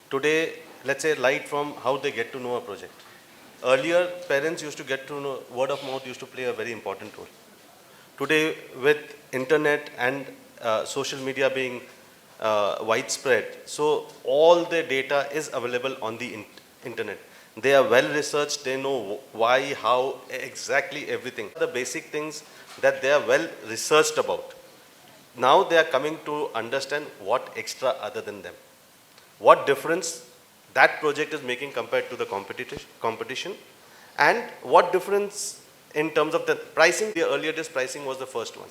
Today, let's say light from how they get to know a project. Earlier, parents used to get to know, word of mouth used to play a very important role. Today, with internet and social media being widespread, so all the data is available on the internet. They are well researched, they know why, how, exactly everything. The basic things that they are well researched about. Now they are coming to understand what extra other than them. What difference that project is making compared to the competition, and what difference in terms of the pricing. The earlier days pricing was the first one,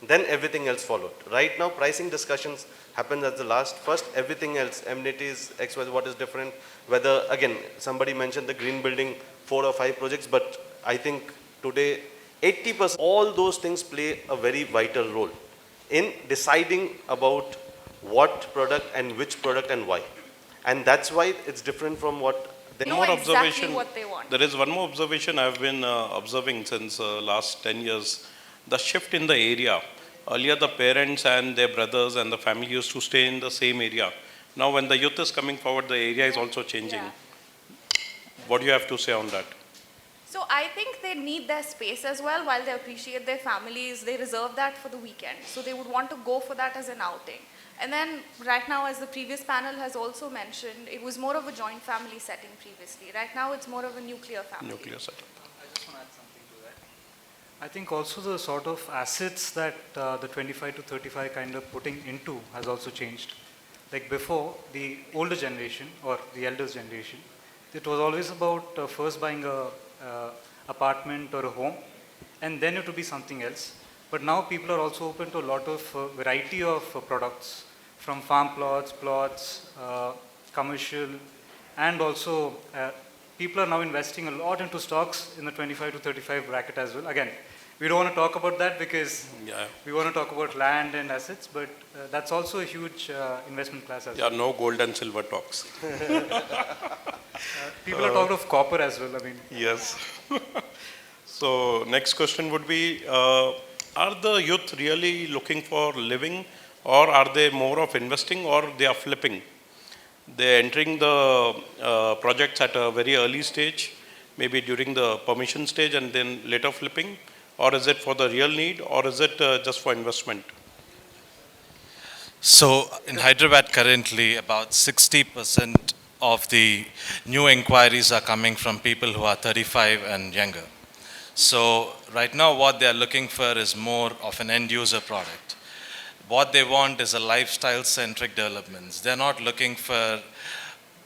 then everything else followed. Right now pricing discussions happen as the last. First everything else, amenities, XYZ, what is different, whether, again, somebody mentioned the green building, 4 or 5 projects, but I think today 80% all those things play a very vital role in deciding about what product and which product and why. And that's why it's different from what they Know More exactly observation. what they want. There is one more observation I've been observing since last 10 years. The shift in the area. Earlier, the parents and their brothers and the family used to stay in the same area. Now, when the youth is coming forward, the area is also changing. Yeah. What do you have to say on that? So I think they need their space as well. While they appreciate their families, they reserve that for the weekend. So they would want to go for that as an outing. And then right now, as the previous panel has also mentioned, it was more of a joint family setting previously. Right now, it's more of a nuclear family. Nuclear setup. I just want to add something to that. I think also the sort of assets that the 25 to 35 kind of putting into has also changed. Like before, the older generation or the elders generation, it was always about first buying a apartment or a home, and then it would be something else. But now people are also open to a lot of variety of products, from farm plots, commercial, and also people are now investing a lot into stocks in the 25 to 35 bracket as well. Again, we don't want to talk about that because we want to talk about land and assets, but that's also a huge investment class as well. Yeah, no gold and silver talks. People are talking of copper as well. I mean, Yes. So next question would be, are the youth really looking for living, or are they more of investing, or they are flipping? They're entering the projects at a very early stage, maybe during the permission stage, and then later flipping, or is it for the real need, or is it just for investment? So in Hyderabad currently, about 60% of the new inquiries are coming from people who are 35 and younger. So right now what they are looking for is more of an end user product. What they want is a lifestyle centric developments. They're not looking for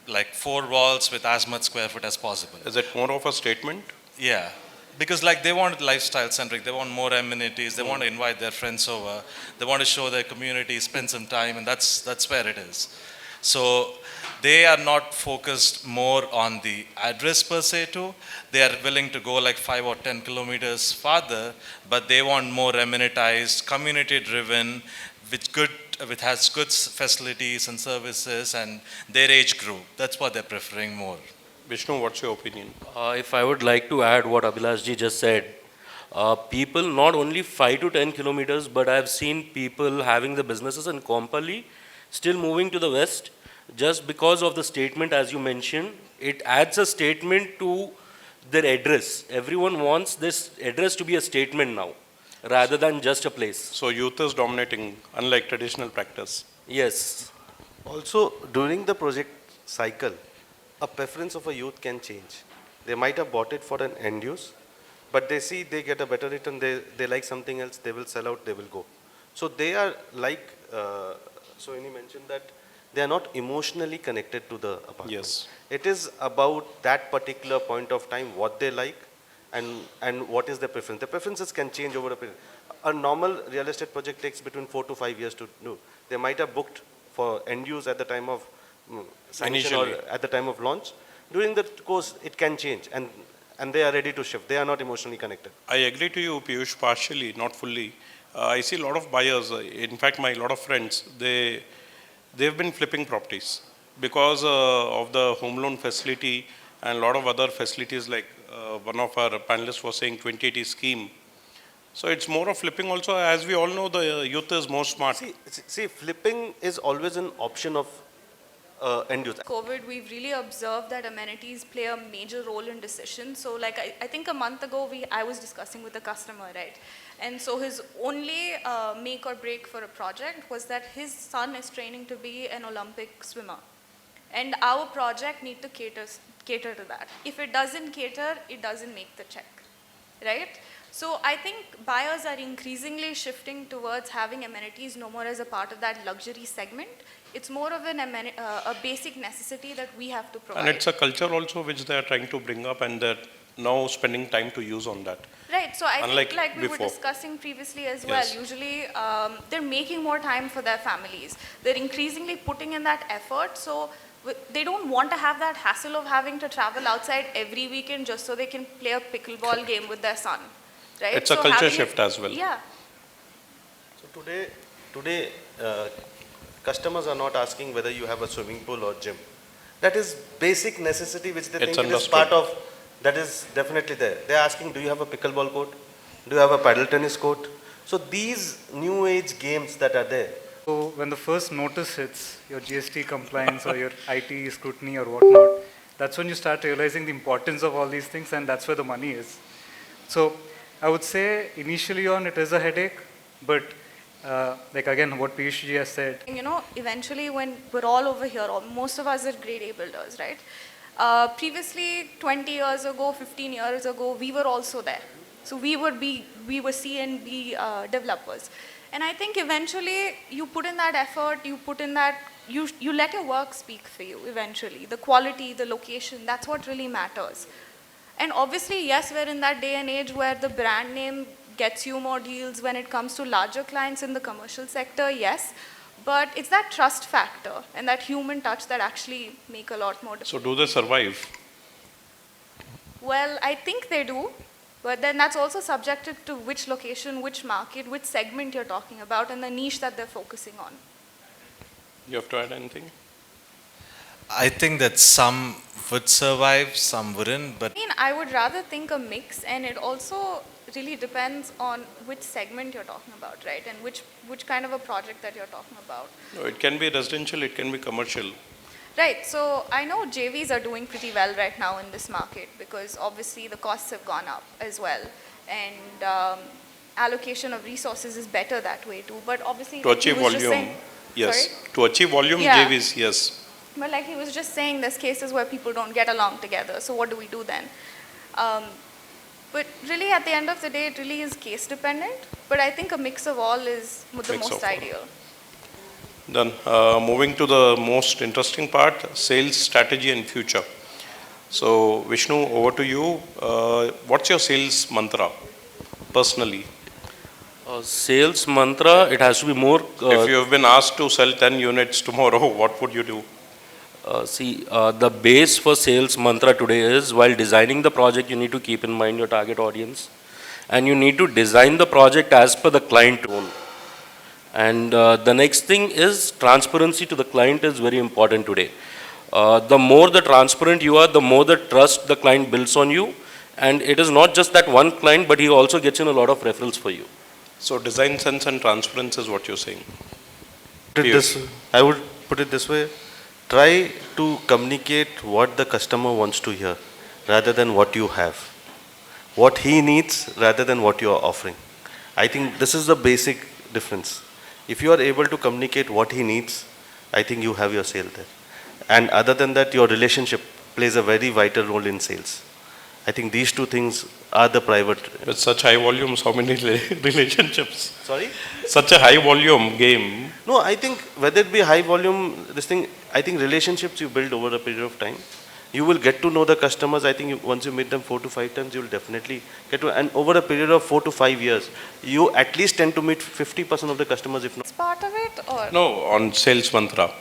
like 4 walls with as much square foot as possible. Is it more of a statement? Yeah, because like they want lifestyle centric, they want more amenities, they want to invite their friends over, they want to show their community, spend some time, and that's where it is. So they are not focused more on the address per se too. They are willing to go like 5 or 10 kilometers farther, but they want more amenitized, community driven, which has good facilities and services and their age group. That's what they're preferring more. Vishnu, what's your opinion? If I would like to add what Abhilashji just said, people not only 5 to 10 kilometers, but I've seen people having the businesses in Kompally still moving to the west just because of the statement, as you mentioned. It adds a statement to their address. Everyone wants this address to be a statement now, rather than just a place. So youth is dominating, unlike traditional practice. Yes. Also, during the project cycle, a preference of a youth can change. They might have bought it for an end use, but they see they get a better return, they like something else, they will sell out, they will go. So they are like, Sohini mentioned that they are not emotionally connected to the apartment. Yes. It is about that particular point of time, what they like, and what is their preference. The preferences can change over a period. A normal real estate project takes between 4 to 5 years to do. They might have booked for end use at the time of sanction or Initially. at the time of launch. During the course, it can change, and they are ready to shift. They are not emotionally connected. I agree to you, Piyush, partially, not fully. I see a lot of buyers, in fact, my lot of friends, they've been flipping properties because of the home loan facility and a lot of other facilities, like one of our panelists was saying 2080 scheme. So it's more of flipping also. As we all know, the youth is more smart. See, flipping is always an option of end user. COVID, we've really observed that amenities play a major role in decisions. So like I think a month ago, I was discussing with a customer, right? And so his only make or break for a project was that his son is training to be an Olympic swimmer. And our project need to cater to that. If it doesn't cater, it doesn't make the check, right? So I think buyers are increasingly shifting towards having amenities no more as a part of that luxury segment. It's more of a basic necessity that we have to provide. And it's a culture also which they are trying to bring up, and they're now spending time to use on that. Right, so I Unlike think like we were before. discussing previously as well, Yes. usually they're making more time for their families. They're increasingly putting in that effort, so they don't want to have that hassle of having to travel outside every weekend just so they can play a pickleball game with their son, right? It's a So culture having shift as well. Yeah, So today, customers are not asking whether you have a swimming pool or gym. That is basic necessity which they It's think it is understood. part of, that is definitely there. They're asking, do you have a pickleball court? Do you have a paddle tennis court? So these new age games that are there, So when the first notice hits, your GST compliance or your IT scrutiny or whatnot, that's when you start realizing the importance of all these things, and that's where the money is. So I would say initially on it is a headache, but like again what Piyush ji has said, you know, eventually when we're all over here, or most of us are grade A builders, right? Previously, 20 years ago, 15 years ago, we were also there. So we were C and B developers. And I think eventually you put in that effort, you put in that, you let your work speak for you eventually. The quality, the location, that's what really matters. And obviously, yes, we're in that day and age where the brand name gets you more deals when it comes to larger clients in the commercial sector, yes. But it's that trust factor and that human touch that actually make a lot more difference. So do they survive? Well, I think they do. But then that's also subjected to which location, which market, which segment you're talking about, and the niche that they're focusing on. You have to add anything? I think that some would survive, some wouldn't, but I mean, I would rather think a mix, and it also really depends on which segment you're talking about, right? And which kind of a project that you're talking about. No, it can be residential, it can be commercial. Right, so I know JVs are doing pretty well right now in this market because obviously the costs have gone up as well, and allocation of resources is better that way too. But obviously, To like he achieve was just volume, saying- yes. Sorry? To achieve volume, Yeah. JVs, yes. But like he was just saying, there's cases where people don't get along together. So what do we do then? But really, at the end of the day, it really is case dependent. But I think a mix of all is the Mix of most all. ideal. Done. Moving to the most interesting part, sales strategy and future. So Vishnu, over to you. What's your sales mantra, personally? Sales mantra, it has to be more. If you have been asked to sell 10 units tomorrow, what would you do? The base for sales mantra today is, while designing the project, you need to keep in mind your target audience, and you need to design the project as per the client own. And the next thing is transparency to the client is very important today. The more the transparent you are, the more the trust the client builds on you. And it is not just that one client, but he also gets in a lot of referrals for you. So design sense and transparency is what you're saying. I would put it this way, try to communicate what the customer wants to hear rather than what you have. What he needs rather than what you are offering. I think this is the basic difference. If you are able to communicate what he needs, I think you have your sale there. And other than that, your relationship plays a very vital role in sales. I think these two things are the private. With such high volumes, how many relationships? Sorry? Such a high volume game. No, I think whether it be high volume, I think relationships you build over a period of time. You will get to know the customers. I think once you meet them 4 to 5 times, you will definitely get to, and over a period of 4 to 5 years, you at least tend to meet 50% of the customers, if not. It's part of it, or? No, on sales mantra.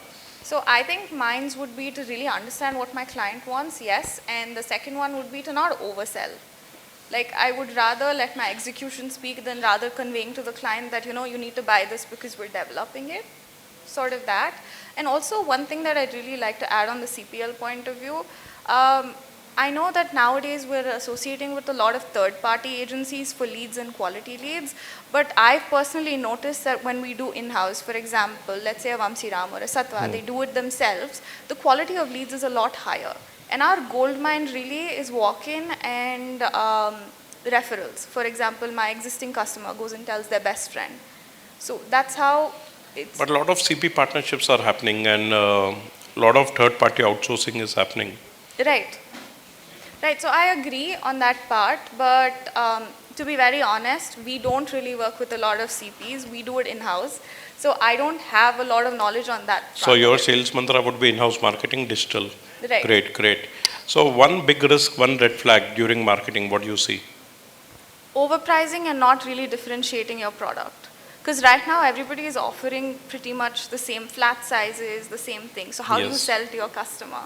So I think mines would be to really understand what my client wants, yes. And the second one would be to not oversell. Like I would rather let my execution speak than rather conveying to the client that, you know, you need to buy this because we're developing it. Sort of that. And also one thing that I'd really like to add on the CPL point of view, I know that nowadays we're associating with a lot of third-party agencies for leads and quality leads, but I've personally noticed that when we do in-house, for example, let's say a Vamsiram or a Satwa, they do it themselves, the quality of leads is a lot higher. And our gold mine really is walk-in and referrals. For example, my existing customer goes and tells their best friend. So that's how it's... But a lot of CP partnerships are happening and a lot of third-party outsourcing is happening. Right. Right, so I agree on that part, but to be very honest, we don't really work with a lot of CPs. We do it in-house. So I don't have a lot of knowledge on that front. So your sales mantra would be in-house marketing, digital. Right. Great, great. So one big risk, one red flag during marketing, what do you see? Overpricing and not really differentiating your product. Because right now everybody is offering pretty much the same flat sizes, the same thing. So how do you Yes. sell to your customer?